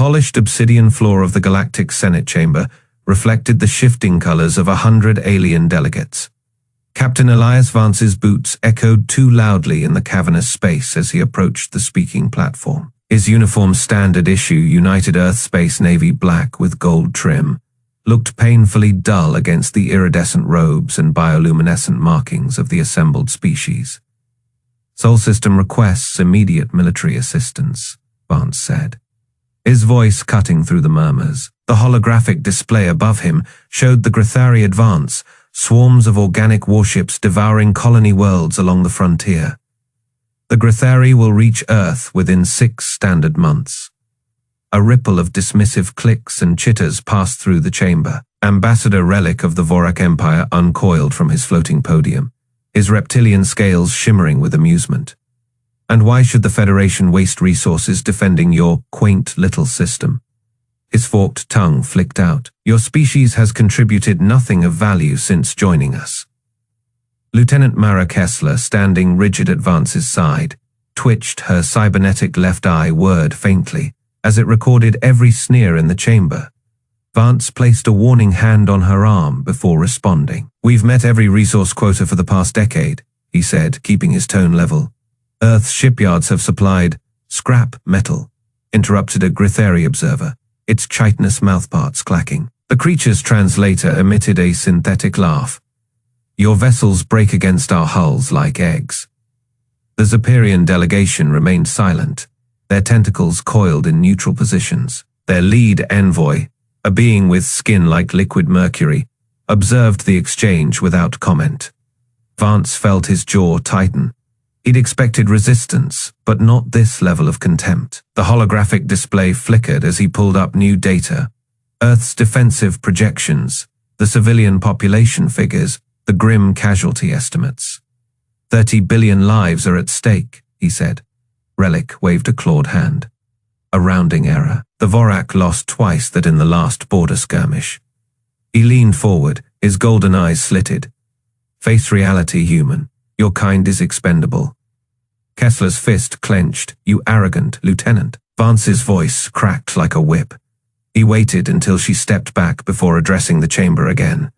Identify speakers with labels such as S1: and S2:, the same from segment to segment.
S1: polished obsidian floor of the Galactic Senate chamber reflected the shifting colors of 100 alien delegates. Captain Elias Vance's boots echoed too loudly in the cavernous space as he approached the speaking platform. His uniform standard issue United Earth Space Navy black with gold trim looked painfully dull against the iridescent robes and bioluminescent markings of the assembled species. Sol System requests immediate military assistance, Vance said, his voice cutting through the murmurs. The holographic display above him showed the Grythari advance, swarms of organic warships devouring colony worlds along the frontier. The Grythari will reach Earth within 6 standard months. A ripple of dismissive clicks and chitters passed through the chamber. Ambassador Relic of the Vorak Empire uncoiled from his floating podium, his reptilian scales shimmering with amusement. And why should the Federation waste resources defending your quaint little system? His forked tongue flicked out. Your species has contributed nothing of value since joining us. Lieutenant Mara Kessler, standing rigid at Vance's side, twitched her cybernetic left eye whirred faintly as it recorded every sneer in the chamber. Vance placed a warning hand on her arm before responding. We've met every resource quota for the past decade, he said, keeping his tone level. Earth's shipyards have supplied scrap metal, interrupted a Grythari observer, its chitinous mouthparts clacking. The creature's translator emitted a synthetic laugh. Your vessels break against our hulls like eggs. The Zeperian delegation remained silent, their tentacles coiled in neutral positions. Their lead envoy, a being with skin like liquid mercury, observed the exchange without comment. Vance felt his jaw tighten. He'd expected resistance, but not this level of contempt. The holographic display flickered as he pulled up new data. Earth's defensive projections, the civilian population figures, the grim casualty estimates. 30 billion lives are at stake, he said. Relic waved a clawed hand. A rounding error. The Vorak lost twice that in the last border skirmish. He leaned forward, his golden eyes slitted. Face reality, human. Your kind is expendable. Kessler's fist clenched. You arrogant lieutenant. Vance's voice cracked like a whip. He waited until she stepped back before addressing the chamber again.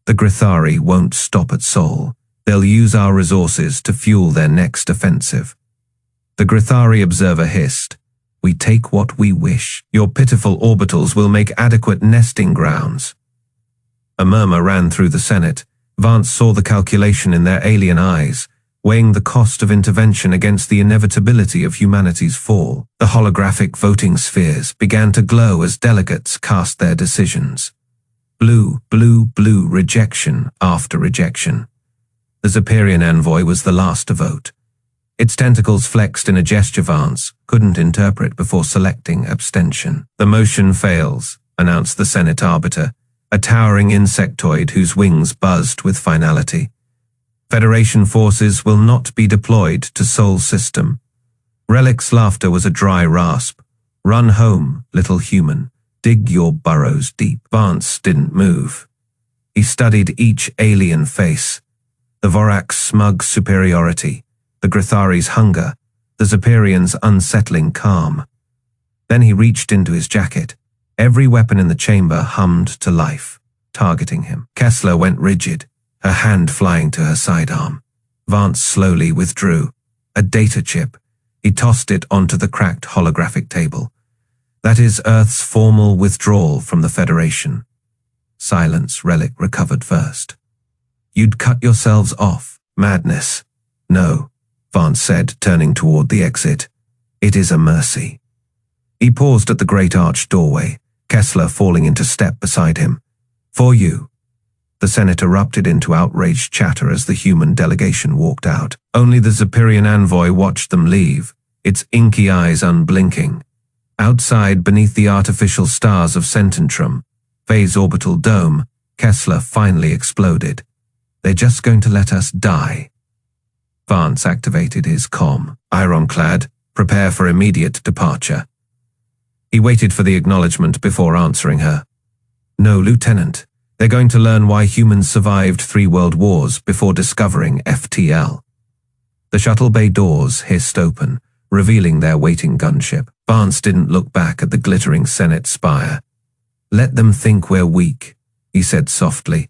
S1: The Grythari won't stop at Sol. They'll use our resources to fuel their next offensive. The Grythari observer hissed. We take what we wish. Your pitiful orbitals will make adequate nesting grounds. A murmur ran through the Senate. Vance saw the calculation in their alien eyes, weighing the cost of intervention against the inevitability of humanity's fall. The holographic voting spheres began to glow as delegates cast their decisions. Blue, blue, blue, rejection after rejection. The Zeperian envoy was the last to vote. Its tentacles flexed in a gesture Vance couldn't interpret before selecting abstention. The motion fails, announced the Senate arbiter, a towering insectoid whose wings buzzed with finality. Federation forces will not be deployed to Sol System. Relic's laughter was a dry rasp. Run home, little human. Dig your burrows deep. Vance didn't move. He studied each alien face. The Vorak's smug superiority, the Grythari's hunger, the Zeperian's unsettling calm. Then he reached into his jacket. Every weapon in the chamber hummed to life, targeting him. Kessler went rigid, her hand flying to her sidearm. Vance slowly withdrew. A data chip. He tossed it onto the cracked holographic table. That is Earth's formal withdrawal from the Federation. Silence. Relic recovered first. You'd cut yourselves off. Madness. No, Vance said, turning toward the exit. It is a mercy. He paused at the great arched doorway, Kessler falling into step beside him. For you. The Senate erupted into outraged chatter as the human delegation walked out. Only the Zeperian envoy watched them leave, its inky eyes unblinking. Outside, beneath the artificial stars of Cententrum, Phase Orbital Dome, Kessler finally exploded. They're just going to let us die. Vance activated his comm. Ironclad, prepare for immediate departure. He waited for the acknowledgement before answering her. No, Lieutenant. They're going to learn why humans survived 3 world wars before discovering FTL. The shuttle bay doors hissed open, revealing their waiting gunship. Vance didn't look back at the glittering Senate spire. "Let them think we're weak," he said softly,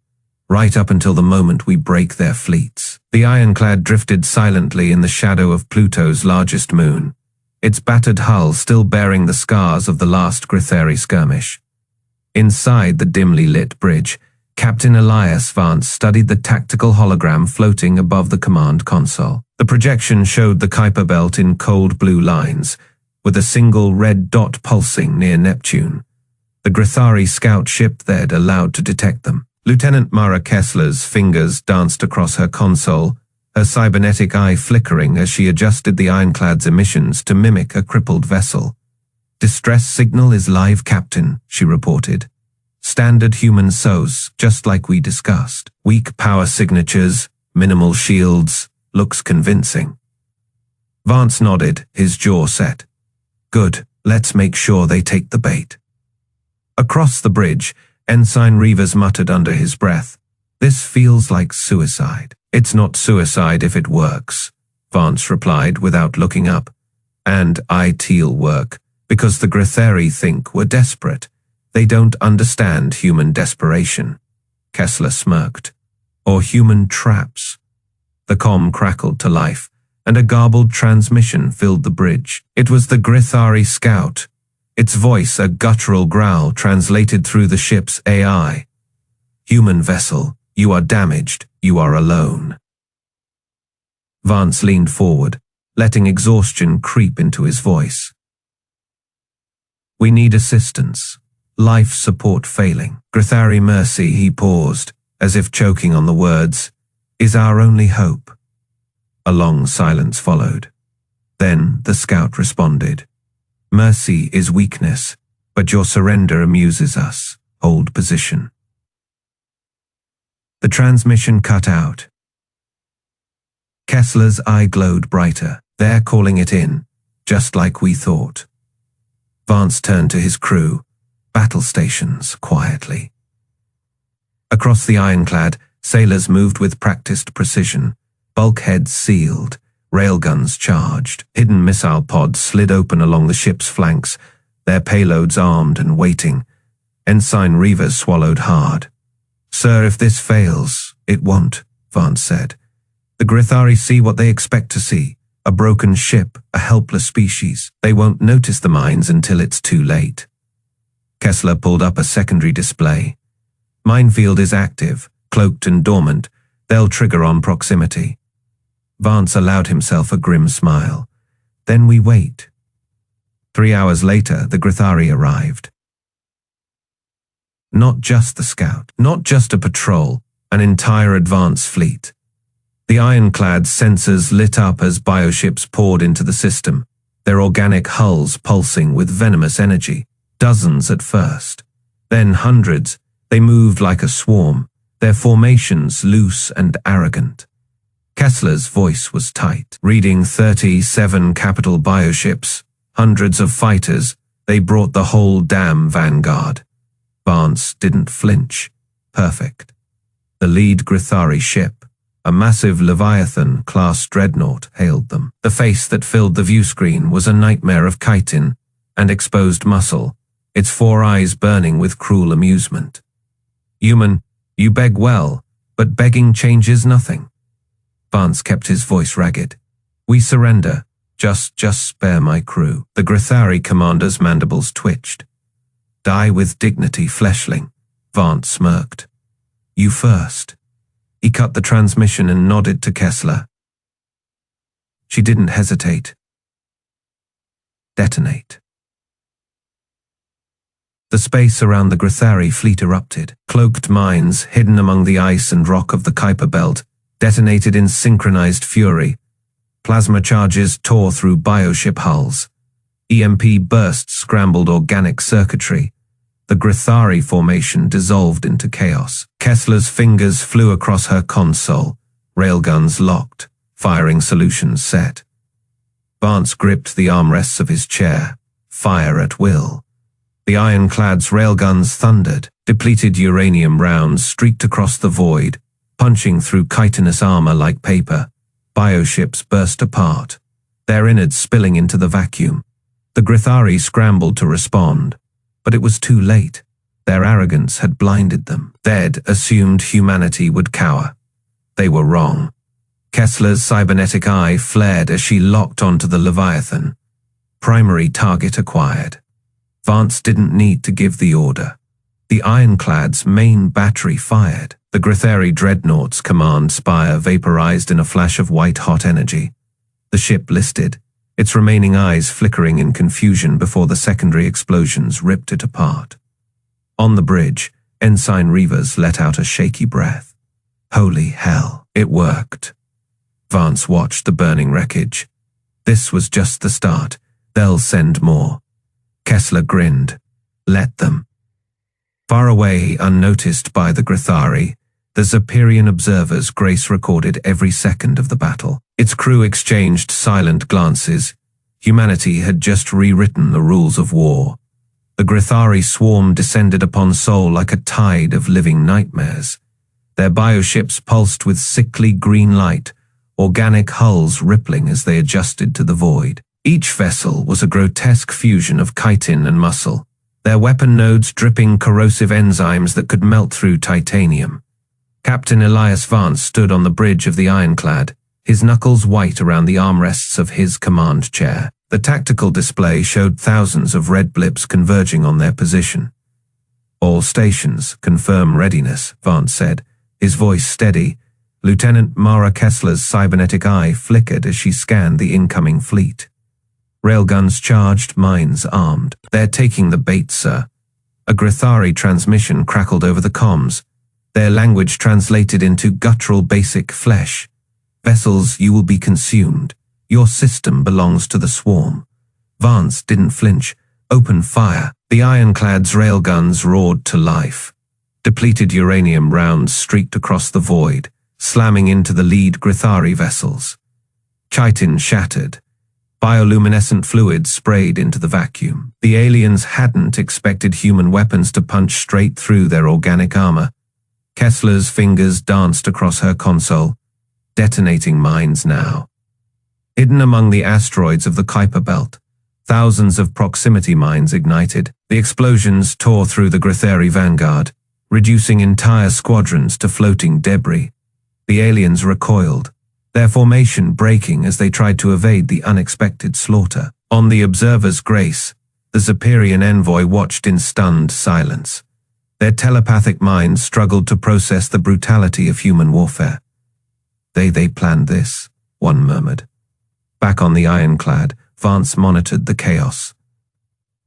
S1: "right up until the moment we break their fleets." The ironclad drifted silently in the shadow of Pluto's largest moon, its battered hull still bearing the scars of the last Grythari skirmish. Inside the dimly lit bridge, Captain Elias Vance studied the tactical hologram floating above the command console. The projection showed the Kuiper belt in cold blue lines, with a single red dot pulsing near Neptune, the Grythari scout ship they'd allowed to detect them. Lieutenant Mara Kessler's fingers danced across her console, her cybernetic eye flickering as she adjusted the ironclad's emissions to mimic a crippled vessel. "Distress signal is live, Captain," she reported. "Standard human SOS, just like we discussed. Weak power signatures, minimal shields, looks convincing." Vance nodded, his jaw set. "Good, let's make sure they take the bait." Across the bridge, Ensign Rivas muttered under his breath, "This feels like suicide." "It's not suicide if it works," Vance replied without looking up. "And it'll work, because the Grythari think we're desperate. They don't understand human desperation." Kessler smirked. "Or human traps." The comm crackled to life, and a garbled transmission filled the bridge. It was the Grythari scout, its voice a guttural growl translated through the ship's AI. "Human vessel, you are damaged, you are alone." Vance leaned forward, letting exhaustion creep into his voice. "We need assistance. Life support failing. Grythari mercy," he paused, as if choking on the words, "is our only hope." A long silence followed. Then the scout responded, "Mercy is weakness, but your surrender amuses us. Hold position." The transmission cut out. Kessler's eye glowed brighter. "They're calling it in, just like we thought." Vance turned to his crew. "Battle stations, quietly." Across the ironclad, sailors moved with practiced precision. Bulkheads sealed, railguns charged, hidden missile pods slid open along the ship's flanks, their payloads armed and waiting. Ensign Rivas swallowed hard. "Sir, if this fails, it won't," Vance said. "The Grythari see what they expect to see. A broken ship, a helpless species. They won't notice the mines until it's too late." Kessler pulled up a secondary display. "Minefield is active, cloaked and dormant. They'll trigger on proximity." Vance allowed himself a grim smile. "Then we wait." 3 hours later, the Grythari arrived. Not just the scout, not just a patrol, an entire advance fleet. The ironclad's sensors lit up as bioships poured into the system, their organic hulls pulsing with venomous energy. Dozens at first, then hundreds. They moved like a swarm, their formations loose and arrogant. Kessler's voice was tight. "Reading 37 capital bioships, hundreds of fighters, they brought the whole damn vanguard." Vance didn't flinch. Perfect. The lead Grythari ship, a massive Leviathan-class dreadnought, hailed them. The face that filled the viewscreen was a nightmare of chitin and exposed muscle, its 4 eyes burning with cruel amusement. "Human, you beg well, but begging changes nothing." Vance kept his voice ragged. "We surrender. Just spare my crew." The Grythari commander's mandibles twitched. "Die with dignity, fleshling," Vance smirked. "You first." He cut the transmission and nodded to Kessler. She didn't hesitate. "Detonate." The space around the Grythari fleet erupted. Cloaked mines, hidden among the ice and rock of the Kuiper belt, detonated in synchronized fury. Plasma charges tore through bioship hulls. EMP bursts scrambled organic circuitry. The Grythari formation dissolved into chaos. Kessler's fingers flew across her console, railguns locked, firing solutions set. Vance gripped the armrests of his chair. Fire at will. The ironclad's railguns thundered. Depleted uranium rounds streaked across the void, punching through chitinous armor like paper. Bioships burst apart, their innards spilling into the vacuum. The Grythari scrambled to respond, but it was too late. Their arrogance had blinded them. They'd assumed humanity would cower. They were wrong. Kessler's cybernetic eye flared as she locked onto the Leviathan. Primary target acquired. Vance didn't need to give the order. The ironclad's main battery fired. The Grythari dreadnought's command spire vaporized in a flash of white-hot energy. The ship listed, its remaining eyes flickering in confusion before the secondary explosions ripped it apart. On the bridge, Ensign Rivas let out a shaky breath. Holy hell, it worked. Vance watched the burning wreckage. This was just the start. They'll send more. Kessler grinned. Let them. Far away, unnoticed by the Grythari, the Zephyrian observers Grace recorded every second of the battle. Its crew exchanged silent glances. Humanity had just rewritten the rules of war. The Grythari Swarm descended upon Sol like a tide of living nightmares. Their bioships pulsed with sickly green light, organic hulls rippling as they adjusted to the void. Each vessel was a grotesque fusion of chitin and muscle, their weapon nodes dripping corrosive enzymes that could melt through titanium. Captain Elias Vance stood on the bridge of the ironclad, his knuckles white around the armrests of his command chair. The tactical display showed thousands of red blips converging on their position. All stations, confirm readiness, Vance said, his voice steady. Lieutenant Mara Kessler's cybernetic eye flickered as she scanned the incoming fleet. Railguns charged, mines armed. They're taking the bait, sir. A Grythari transmission crackled over the comms, their language translated into guttural basic flesh. Vessels, you will be consumed. Your system belongs to the swarm. Vance didn't flinch. Open fire. The ironclad's railguns roared to life. Depleted uranium rounds streaked across the void, slamming into the lead Grythari vessels. Chitin shattered. Bioluminescent fluids sprayed into the vacuum. The aliens hadn't expected human weapons to punch straight through their organic armor. Kessler's fingers danced across her console, detonating mines now. Hidden among the asteroids of the Kuiper Belt, thousands of proximity mines ignited. The explosions tore through the Grythari vanguard, reducing entire squadrons to floating debris. The aliens recoiled, their formation breaking as they tried to evade the unexpected slaughter. On the observer's Grace, the Zephyrian envoy watched in stunned silence. Their telepathic minds struggled to process the brutality of human warfare. They planned this, one murmured. Back on the ironclad, Vance monitored the chaos.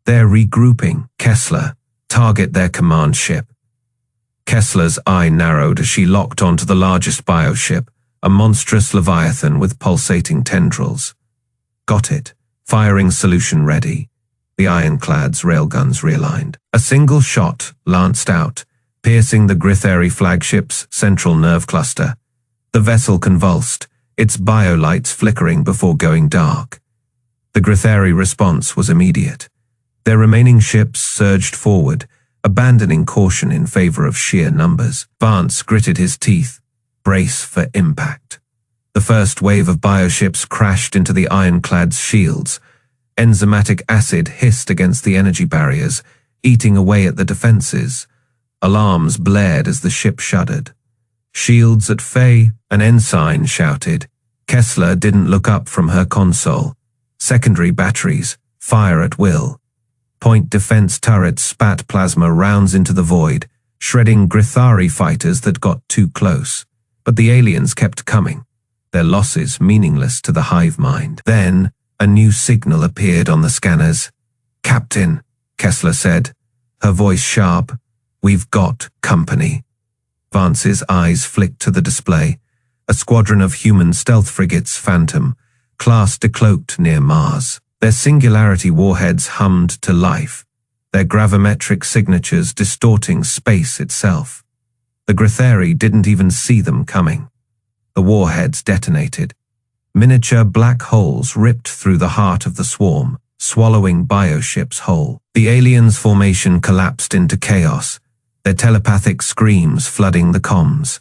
S1: They're regrouping. Kessler, target their command ship. Kessler's eye narrowed as she locked onto the largest bioship, a monstrous leviathan with pulsating tendrils. Got it. Firing solution ready. The ironclad's railguns realigned. A single shot lanced out, piercing the Grythari flagship's central nerve cluster. The vessel convulsed, its biolights flickering before going dark. The Grythari response was immediate. Their remaining ships surged forward, abandoning caution in favor of sheer numbers. Vance gritted his teeth. Brace for impact. The first wave of bioships crashed into the ironclad's shields. Enzymatic acid hissed against the energy barriers, eating away at the defenses. Alarms blared as the ship shuddered. Shields at Faye, an ensign shouted. Kessler didn't look up from her console. Secondary batteries, fire at will. Point defense turrets spat plasma rounds into the void, shredding Grythari fighters that got too close. But the aliens kept coming, their losses meaningless to the hive mind. Then, a new signal appeared on the scanners. Captain, Kessler said, her voice sharp, we've got company. Vance's eyes flicked to the display. A squadron of human stealth frigates, Phantom, class decloaked near Mars. Their singularity warheads hummed to life, their gravimetric signatures distorting space itself. The Grythari didn't even see them coming. The warheads detonated. Miniature black holes ripped through the heart of the swarm, swallowing bioships whole. The aliens' formation collapsed into chaos, their telepathic screams flooding the comms.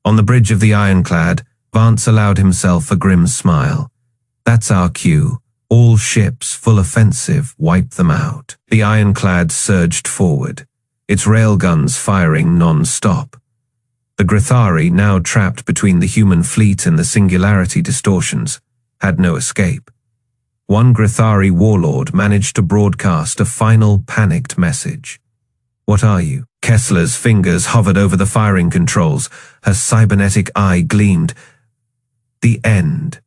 S1: On the bridge of the ironclad, Vance allowed himself a grim smile. That's our cue. All ships, full offensive, wipe them out. The ironclad surged forward, its railguns firing non-stop. The Grythari, now trapped between the human fleet and the singularity distortions, had no escape. One Grythari warlord managed to broadcast a final panicked message. "What are you?" Kessler's fingers hovered over the firing controls. Her cybernetic eye gleamed. "The end."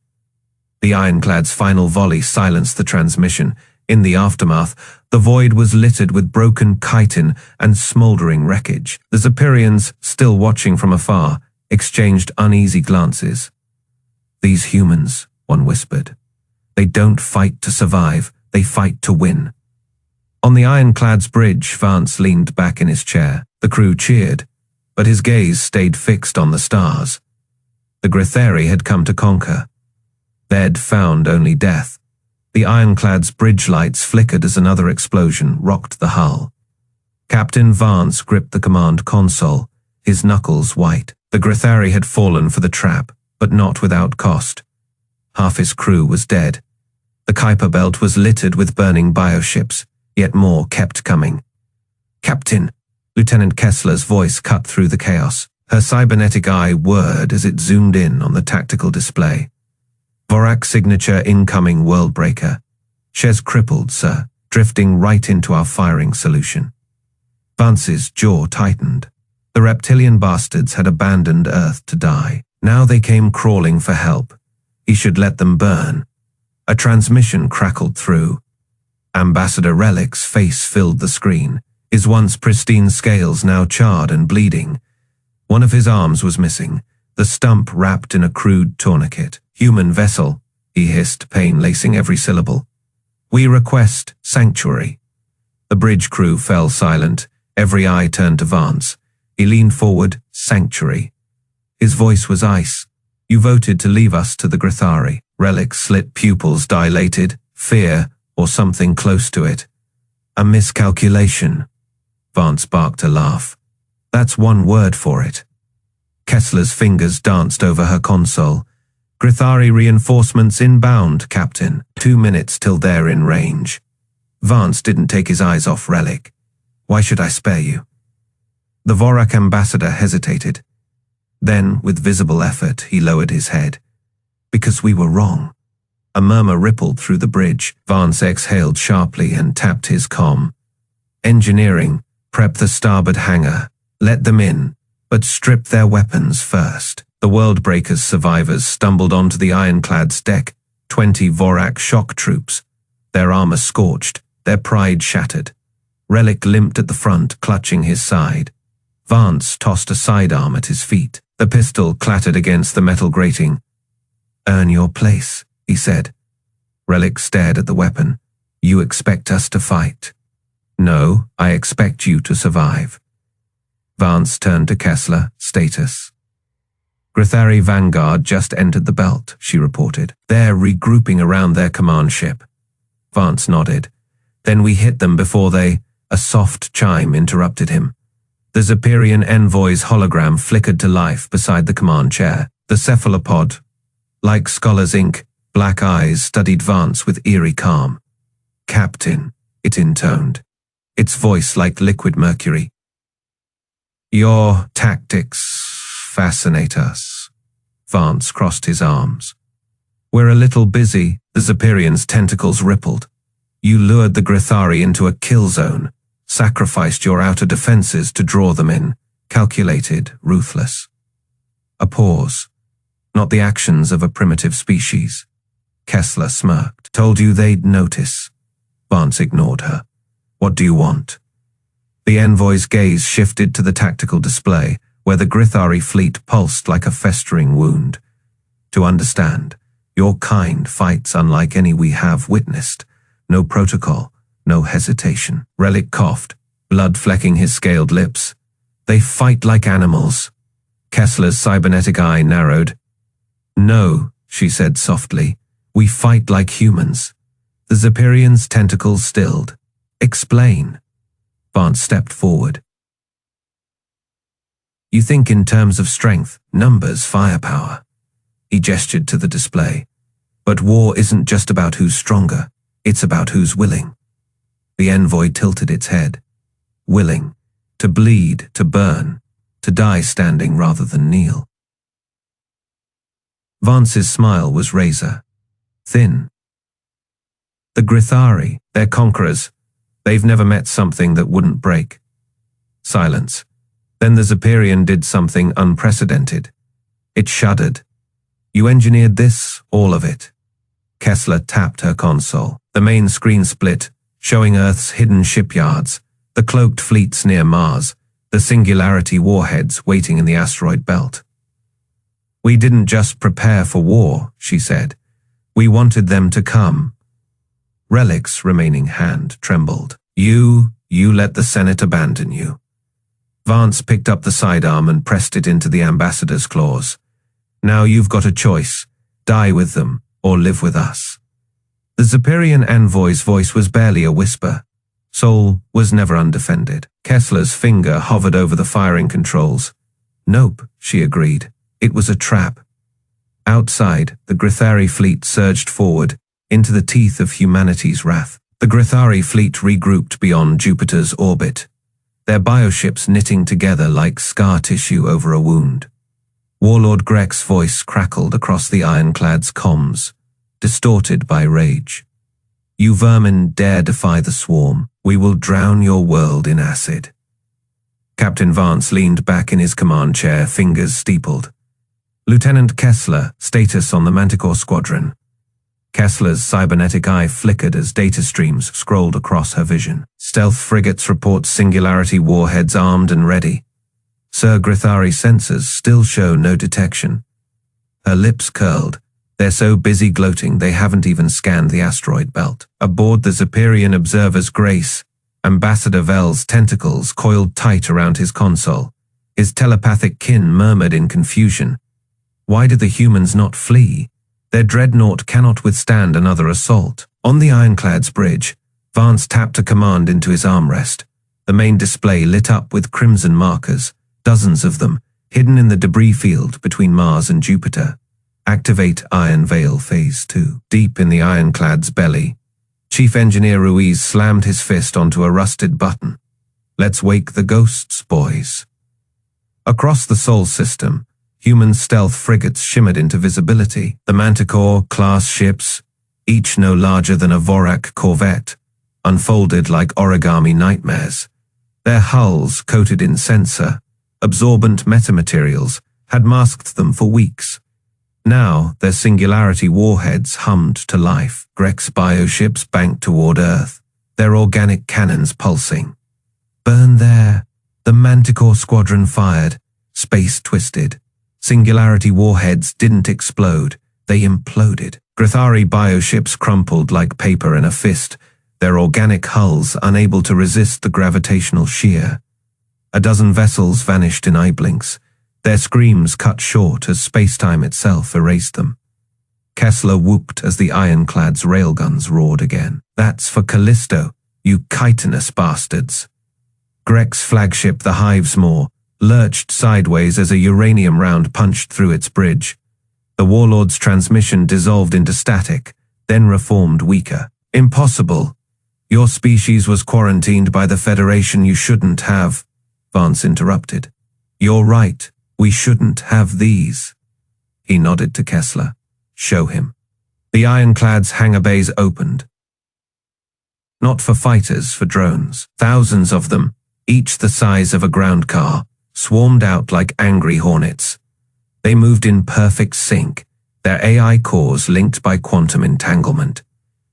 S1: The ironclad's final volley silenced the transmission. In the aftermath, the void was littered with broken chitin and smoldering wreckage. The Zephyrians, still watching from afar, exchanged uneasy glances. "These humans," one whispered. "They don't fight to survive, they fight to win." On the ironclad's bridge, Vance leaned back in his chair. The crew cheered, but his gaze stayed fixed on the stars. The Grythari had come to conquer. They'd found only death. The ironclad's bridge lights flickered as another explosion rocked the hull. Captain Vance gripped the command console, his knuckles white. The Grythari had fallen for the trap, but not without cost. Half his crew was dead. The Kuiper belt was littered with burning bioships, yet more kept coming. "Captain!" Lieutenant Kessler's voice cut through the chaos. Her cybernetic eye whirred as it zoomed in on the tactical display. "Vorak signature incoming worldbreaker. Shez crippled, sir, drifting right into our firing solution." Vance's jaw tightened. The reptilian bastards had abandoned Earth to die. Now they came crawling for help. He should let them burn. A transmission crackled through. Ambassador Relic's face filled the screen, his once pristine scales now charred and bleeding. One of his arms was missing, the stump wrapped in a crude tourniquet. "Human vessel," he hissed, pain lacing every syllable. "We request sanctuary." The bridge crew fell silent, every eye turned to Vance. He leaned forward. "Sanctuary." His voice was ice. "You voted to leave us to the Grythari." Relic's slit pupils dilated. Fear, or something close to it. "A miscalculation." Vance barked a laugh. "That's one word for it." Kessler's fingers danced over her console. "Grythari reinforcements inbound, Captain. 2 minutes till they're in range." Vance didn't take his eyes off Relic. "Why should I spare you?" The Vorak ambassador hesitated. Then, with visible effort, he lowered his head. "Because we were wrong." A murmur rippled through the bridge. Vance exhaled sharply and tapped his comm. "Engineering, prep the starboard hangar. Let them in, but strip their weapons first." The Worldbreaker's survivors stumbled onto the ironclad's deck, 20 Vorak shock troops. Their armor scorched, their pride shattered. Relic limped at the front, clutching his side. Vance tossed a sidearm at his feet. The pistol clattered against the metal grating. "Earn your place," he said. Relic stared at the weapon. "You expect us to fight?" "No, I expect you to survive." Vance turned to Kessler. "Status." "Grythari Vanguard just entered the belt," she reported. "They're regrouping around their command ship." Vance nodded. "Then we hit them before they—" A soft chime interrupted him. The Zephyrian envoy's hologram flickered to life beside the command chair. The cephalopod, like Scholar's ink, black eyes studied Vance with eerie calm. "Captain," it intoned, its voice like liquid mercury. "Your tactics fascinate us." Vance crossed his arms. "We're a little busy." The Zephyrian's tentacles rippled. "You lured the Grythari into a kill zone, sacrificed your outer defenses to draw them in, calculated, ruthless." A pause. "Not the actions of a primitive species." Kessler smirked. "Told you they'd notice." Vance ignored her. "What do you want?" The envoy's gaze shifted to the tactical display, where the Grythari fleet pulsed like a festering wound. "To understand, your kind fights unlike any we have witnessed. No protocol, no hesitation." Relic coughed, blood flecking his scaled lips. "They fight like animals." Kessler's cybernetic eye narrowed. "No," she said softly, "we fight like humans." The Zephyrian's tentacles stilled. "Explain." Vance stepped forward. "You think in terms of strength, numbers, firepower." He gestured to the display. But war isn't just about who's stronger, it's about who's willing. The envoy tilted its head. Willing. To bleed, to burn, to die standing rather than kneel. Vance's smile was razor thin. The Grythari, they're conquerors. They've never met something that wouldn't break. Silence. Then the Zephyrian did something unprecedented. It shuddered. You engineered this, all of it. Kessler tapped her console. The main screen split, showing Earth's hidden shipyards, the cloaked fleets near Mars, the Singularity warheads waiting in the asteroid belt. We didn't just prepare for war, she said. We wanted them to come. Relic's remaining hand trembled. You let the Senate abandon you. Vance picked up the sidearm and pressed it into the ambassador's claws. Now you've got a choice. Die with them, or live with us. The Zephyrian envoy's voice was barely a whisper. Sol was never undefended. Kessler's finger hovered over the firing controls. Nope, she agreed. It was a trap. Outside, the Grythari fleet surged forward, into the teeth of humanity's wrath. The Grythari fleet regrouped beyond Jupiter's orbit, their bioships knitting together like scar tissue over a wound. Warlord Grek's voice crackled across the ironclad's comms, distorted by rage. You vermin dare defy the swarm. We will drown your world in acid. Captain Vance leaned back in his command chair, fingers steepled. Lieutenant Kessler, status on the Manticore Squadron. Kessler's cybernetic eye flickered as data streams scrolled across her vision. Stealth frigates report Singularity warheads armed and ready. Sir Grythari sensors still show no detection. Her lips curled. They're so busy gloating they haven't even scanned the asteroid belt. Aboard the Zephyrian observer's Grace, Ambassador Vel's tentacles coiled tight around his console. His telepathic kin murmured in confusion. Why did the humans not flee? Their dreadnought cannot withstand another assault. On the ironclad's bridge, Vance tapped a command into his armrest. The main display lit up with crimson markers, dozens of them, hidden in the debris field between Mars and Jupiter. Activate Iron Veil Phase 2. Deep in the ironclad's belly, Chief Engineer Ruiz slammed his fist onto a rusted button. Let's wake the ghosts, boys. Across the Sol system, human stealth frigates shimmered into visibility. The Manticore-class ships, each no larger than a Vorak corvette, unfolded like origami nightmares. Their hulls, coated in sensor, absorbent metamaterials, had masked them for weeks. Now, their Singularity warheads hummed to life. Grek's bioships banked toward Earth, their organic cannons pulsing. Burn there. The Manticore Squadron fired. Space twisted. Singularity warheads didn't explode. They imploded. Grythari bioships crumpled like paper in a fist, their organic hulls unable to resist the gravitational shear. A dozen vessels vanished in eye blinks, their screams cut short as space-time itself erased them. Kessler whooped as the ironclad's railguns roared again. That's for Callisto, you chitinous bastards. Grek's flagship, the Hivesmore, lurched sideways as a uranium round punched through its bridge. The Warlord's transmission dissolved into static, then reformed weaker. Impossible. Your species was quarantined by the Federation. You shouldn't have, Vance interrupted. You're right. We shouldn't have these. He nodded to Kessler. Show him. The ironclad's hangar bays opened. Not for fighters, for drones. Thousands of them, each the size of a ground car, swarmed out like angry hornets. They moved in perfect sync, their AI cores linked by quantum entanglement.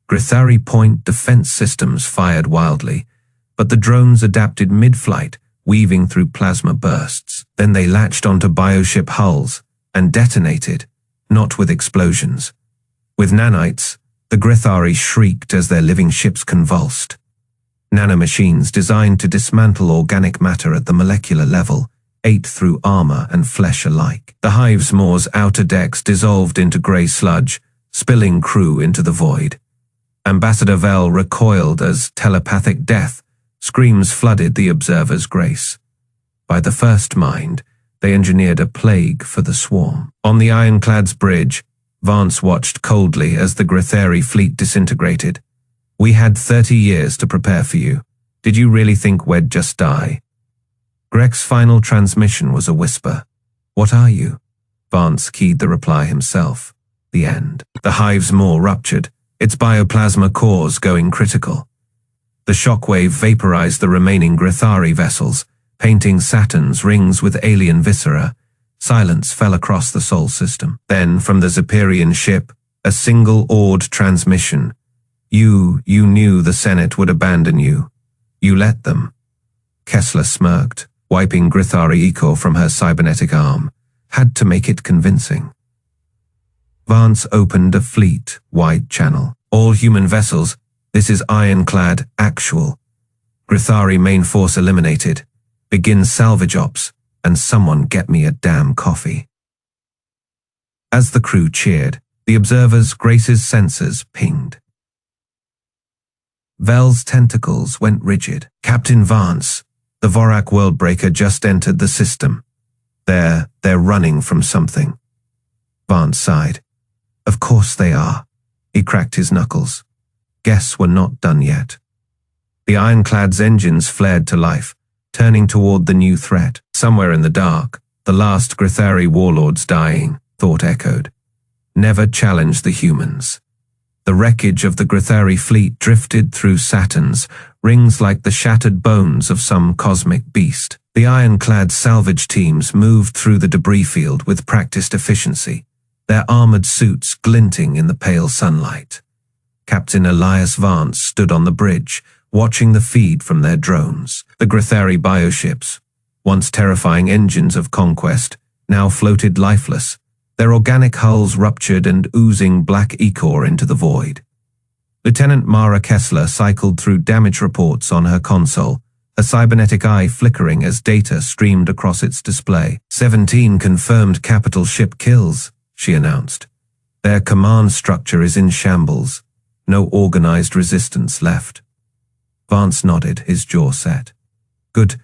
S1: Grythari point defense systems fired wildly, but the drones adapted mid-flight, weaving through plasma bursts. Then they latched onto bioship hulls and detonated, not with explosions. With nanites, the Grythari shrieked as their living ships convulsed. Nanomachines designed to dismantle organic matter at the molecular level ate through armor and flesh alike. The Hivesmore's outer decks dissolved into grey sludge, spilling crew into the void. Ambassador Vel recoiled as telepathic death screams flooded the observer's Grace. By the first mind, they engineered a plague for the swarm. On the ironclad's bridge, Vance watched coldly as the Grythari fleet disintegrated. We had 30 years to prepare for you. Did you really think we'd just die? Greg's final transmission was a whisper. What are you? Vance keyed the reply himself. The end. The hive's maw ruptured, its bioplasma cores going critical. The shockwave vaporized the remaining Grythari vessels, painting Saturn's rings with alien viscera. Silence fell across the Sol system. Then, from the Zepyrian ship, a single-oared transmission. You knew the Senate would abandon you. You let them. Kessler smirked, wiping Grythari echo from her cybernetic arm. Had to make it convincing. Vance opened a fleet, wide channel. All human vessels. This is ironclad, actual. Grythari main force eliminated. Begin salvage ops, and someone get me a damn coffee. As the crew cheered, the observers' Grace's sensors pinged. Vel's tentacles went rigid. Captain Vance, the Vorak worldbreaker just entered the system. They're running from something. Vance sighed. Of course they are. He cracked his knuckles. Guess we're not done yet. The ironclad's engines flared to life, turning toward the new threat. Somewhere in the dark, the last Grythari warlords dying, thought echoed. Never challenge the humans. The wreckage of the Grythari fleet drifted through Saturn's, rings like the shattered bones of some cosmic beast. The ironclad salvage teams moved through the debris field with practiced efficiency, their armored suits glinting in the pale sunlight. Captain Elias Vance stood on the bridge, watching the feed from their drones. The Grythari bioships, once terrifying engines of conquest, now floated lifeless, their organic hulls ruptured and oozing black ichor into the void. Lieutenant Mara Kessler cycled through damage reports on her console, a cybernetic eye flickering as data streamed across its display. 17 confirmed capital ship kills, she announced. Their command structure is in shambles. No organized resistance left. Vance nodded, his jaw set. Good.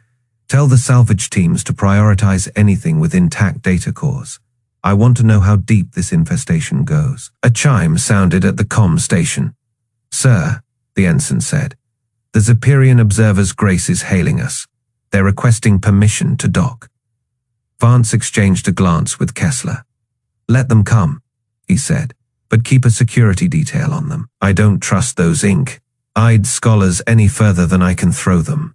S1: Tell the salvage teams to prioritize anything with intact data cores. I want to know how deep this infestation goes. A chime sounded at the comm station. Sir, the ensign said, the Zepyrian Observer's Grace is hailing us. They're requesting permission to dock. Vance exchanged a glance with Kessler. Let them come, he said, but keep a security detail on them. I don't trust those ink-eyed scholars any further than I can throw them.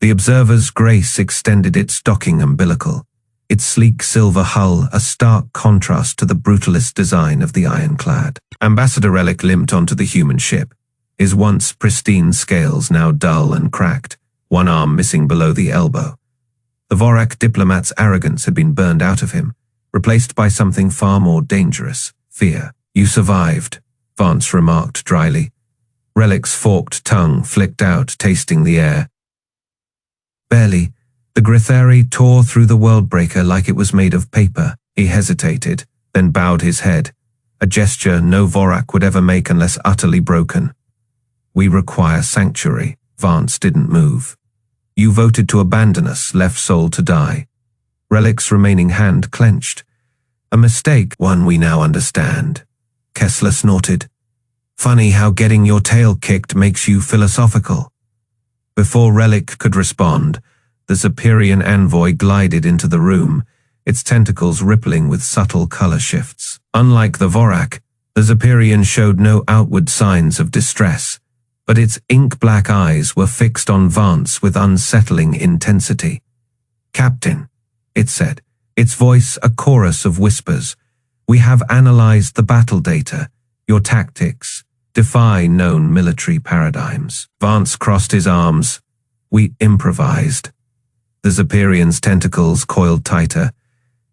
S1: The Observer's Grace extended its docking umbilical, its sleek silver hull a stark contrast to the brutalist design of the ironclad. Ambassador Relic limped onto the human ship, his once pristine scales now dull and cracked, one arm missing below the elbow. The Vorak diplomat's arrogance had been burned out of him, replaced by something far more dangerous, fear. You survived, Vance remarked dryly. Relic's forked tongue flicked out, tasting the air. Barely. The Grythari tore through the worldbreaker like it was made of paper. He hesitated, then bowed his head, a gesture no Vorak would ever make unless utterly broken. We require sanctuary. Vance didn't move. You voted to abandon us, left Sol to die. Relic's remaining hand clenched. A mistake, one we now understand. Kessler snorted. Funny how getting your tail kicked makes you philosophical. Before Relic could respond, the Zepyrian envoy glided into the room, its tentacles rippling with subtle color shifts. Unlike the Vorak, the Zepyrian showed no outward signs of distress, but its ink-black eyes were fixed on Vance with unsettling intensity. Captain, it said, its voice a chorus of whispers. We have analyzed the battle data, your tactics, defy known military paradigms. Vance crossed his arms. We improvised. The Zepyrian's tentacles coiled tighter.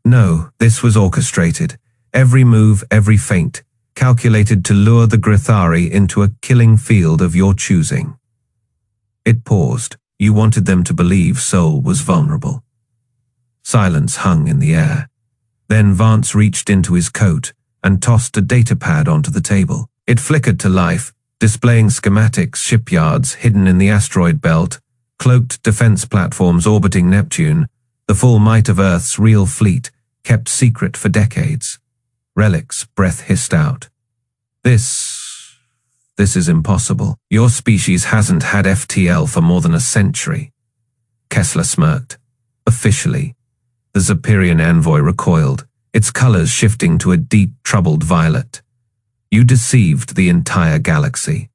S1: No, this was orchestrated. Every move, every feint, calculated to lure the Grythari into a killing field of your choosing. It paused. You wanted them to believe Sol was vulnerable. Silence hung in the air. Then Vance reached into his coat and tossed a datapad onto the table. It flickered to life, displaying schematics, shipyards hidden in the asteroid belt, cloaked defense platforms orbiting Neptune, the full might of Earth's real fleet, kept secret for decades. Relic's breath hissed out. This is impossible. Your species hasn't had FTL for more than a century. Kessler smirked. Officially. The Zephyrian envoy recoiled, its colors shifting to a deep, troubled violet. You deceived the entire galaxy.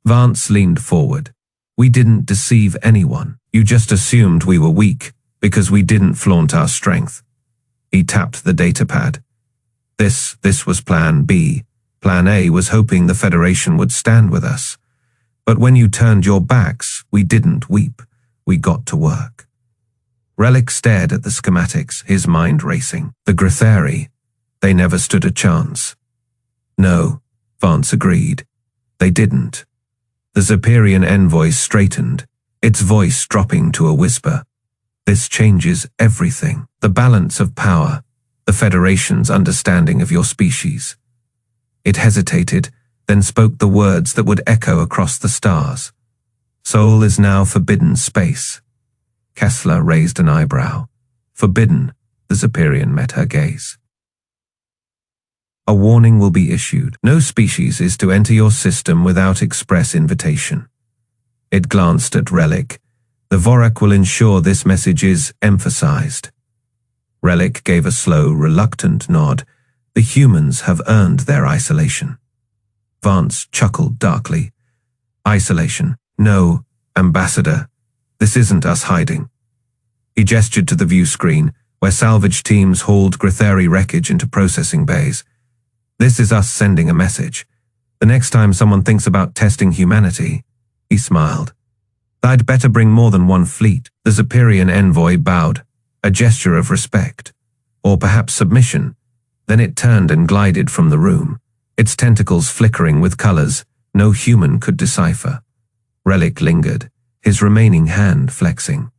S1: Vance leaned forward. We didn't deceive anyone. You just assumed we were weak because we didn't flaunt our strength. He tapped the datapad. This was Plan B. Plan A was hoping the Federation would stand with us. But when you turned your backs, we didn't weep. We got to work. Relic stared at the schematics, his mind racing. The Grythari, they never stood a chance. No, Vance agreed. They didn't. The Zephyrian envoy straightened, its voice dropping to a whisper. This changes everything. The balance of power, the Federation's understanding of your species. It hesitated, then spoke the words that would echo across the stars. Sol is now forbidden space. Kessler raised an eyebrow. Forbidden, the Zephyrian met her gaze. A warning will be issued. No species is to enter your system without express invitation. It glanced at Relic. The Vorak will ensure this message is emphasized. Relic gave a slow, reluctant nod. The humans have earned their isolation. Vance chuckled darkly. Isolation? No, Ambassador. This isn't us hiding. He gestured to the view screen, where salvage teams hauled Grythari wreckage into processing bays. This is us sending a message. The next time someone thinks about testing humanity, he smiled. I'd better bring more than one fleet. The Zephyrian envoy bowed, a gesture of respect, or perhaps submission. Then it turned and glided from the room, its tentacles flickering with colors no human could decipher. Relic lingered, his remaining hand flexing.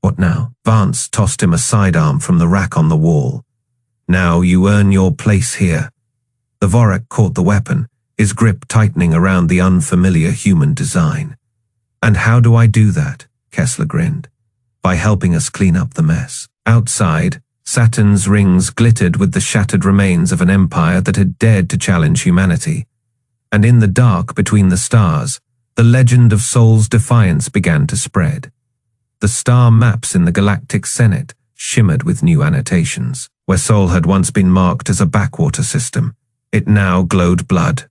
S1: What now? Vance tossed him a sidearm from the rack on the wall. Now you earn your place here. The Vorak caught the weapon, his grip tightening around the unfamiliar human design. And how do I do that? Kessler grinned. By helping us clean up the mess. Outside, Saturn's rings glittered with the shattered remains of an empire that had dared to challenge humanity. And in the dark between the stars, the legend of Sol's defiance began to spread. The star maps in the Galactic Senate shimmered with new annotations. Where Sol had once been marked as a backwater system, it now glowed blood.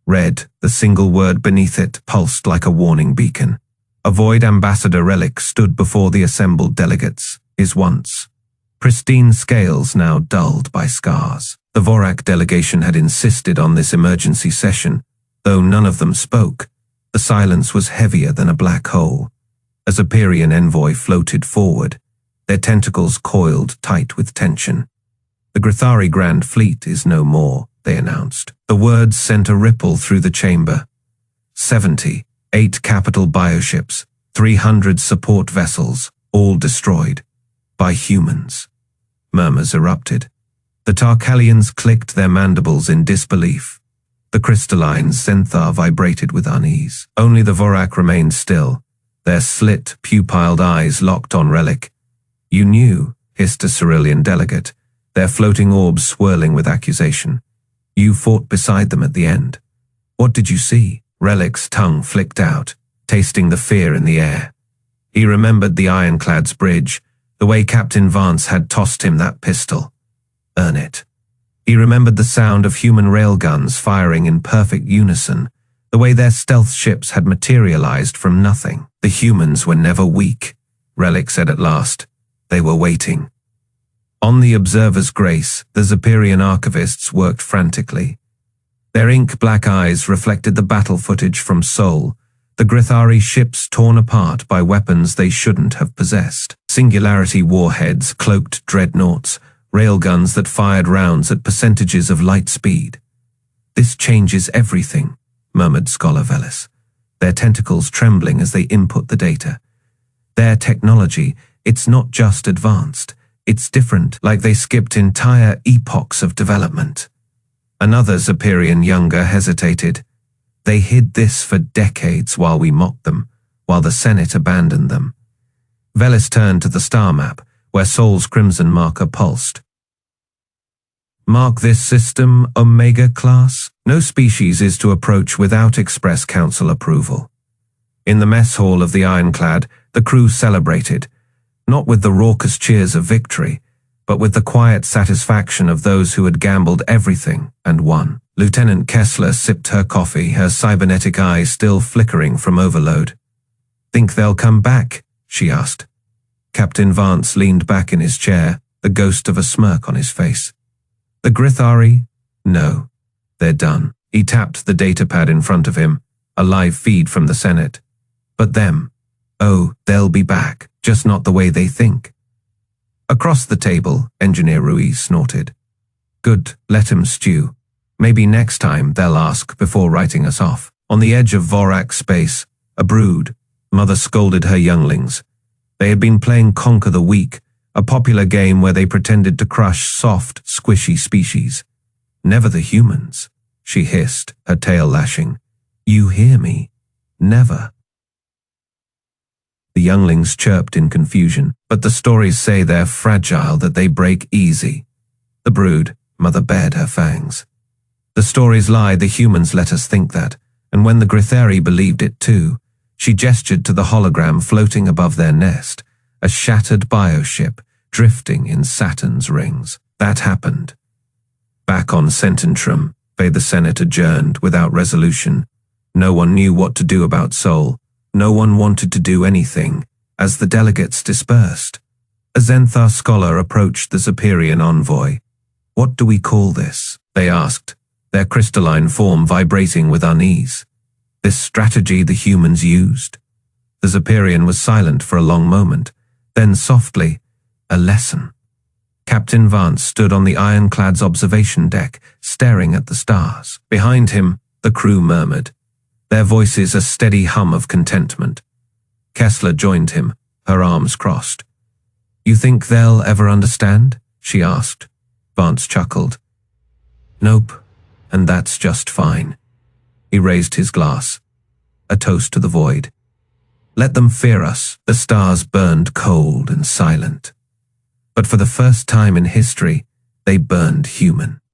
S1: Red, the single word beneath it, pulsed like a warning beacon. Avoid Ambassador Relic stood before the assembled delegates, his once pristine scales now dulled by scars. The Vorak delegation had insisted on this emergency session, though none of them spoke. The silence was heavier than a black hole. A Zephyrian envoy floated forward, their tentacles coiled tight with tension. The Grythari Grand Fleet is no more, they announced. The words sent a ripple through the chamber. 70, 8 capital bioships, 300 support vessels, all destroyed. By humans. Murmurs erupted. The Tarkalians clicked their mandibles in disbelief. The crystalline Zenthar vibrated with unease. Only the Vorak remained still, their slit, pupilled eyes locked on Relic. You knew, hissed a Cerulean delegate, their floating orbs swirling with accusation. You fought beside them at the end. What did you see? Relic's tongue flicked out, tasting the fear in the air. He remembered the Ironclad's bridge, the way Captain Vance had tossed him that pistol. Earn it. He remembered the sound of human railguns firing in perfect unison, the way their stealth ships had materialized from nothing. The humans were never weak, Relic said at last. They were waiting. On the Observer's grace, the Zephyrian archivists worked frantically. Their ink-black eyes reflected the battle footage from Sol, the Grythari ships torn apart by weapons they shouldn't have possessed. Singularity warheads, cloaked dreadnoughts, railguns that fired rounds at percentages of light speed. This changes everything, murmured Scholar Velis, their tentacles trembling as they input the data. Their technology, it's not just advanced, it's different, like they skipped entire epochs of development. Another Zephyrian younger hesitated. They hid this for decades while we mocked them, while the Senate abandoned them. Velis turned to the star map, where Sol's crimson marker pulsed. Mark this system Omega class. No species is to approach without express council approval. In the mess hall of the Ironclad, the crew celebrated, not with the raucous cheers of victory, but with the quiet satisfaction of those who had gambled everything and won. Lieutenant Kessler sipped her coffee, her cybernetic eyes still flickering from overload. "Think they'll come back?" she asked. Captain Vance leaned back in his chair, the ghost of a smirk on his face. "The Grythari? No. They're done." He tapped the datapad in front of him, a live feed from the Senate. "But them? Oh, they'll be back, just not the way they think." Across the table, Engineer Ruiz snorted. "Good, let 'em stew. Maybe next time they'll ask before writing us off." On the edge of Vorak space, a brood, Mother scolded her younglings. They had been playing Conquer the Weak, a popular game where they pretended to crush soft, squishy species. "Never the humans," she hissed, her tail lashing. "You hear me? Never." The younglings chirped in confusion, but the stories say they're fragile, that they break easy. The brood, Mother bared her fangs. "The stories lie, the humans let us think that, and when the Grythari believed it too." She gestured to the hologram floating above their nest, a shattered bioship drifting in Saturn's rings. That happened. Back on Cententrum, the Senate adjourned without resolution. No one knew what to do about Sol. No one wanted to do anything, as the delegates dispersed. A Zenthar scholar approached the Zeperian envoy. "What do we call this?" they asked, their crystalline form vibrating with unease. "This strategy the humans used?" The Zeperian was silent for a long moment. Then softly, "A lesson." Captain Vance stood on the Ironclad's observation deck, staring at the stars. Behind him, the crew murmured, their voices a steady hum of contentment. Kessler joined him, her arms crossed. "You think they'll ever understand?" she asked. Vance chuckled. "Nope, and that's just fine." He raised his glass, a toast to the void. "Let them fear us." The stars burned cold and silent. But for the first time in history, they burned human.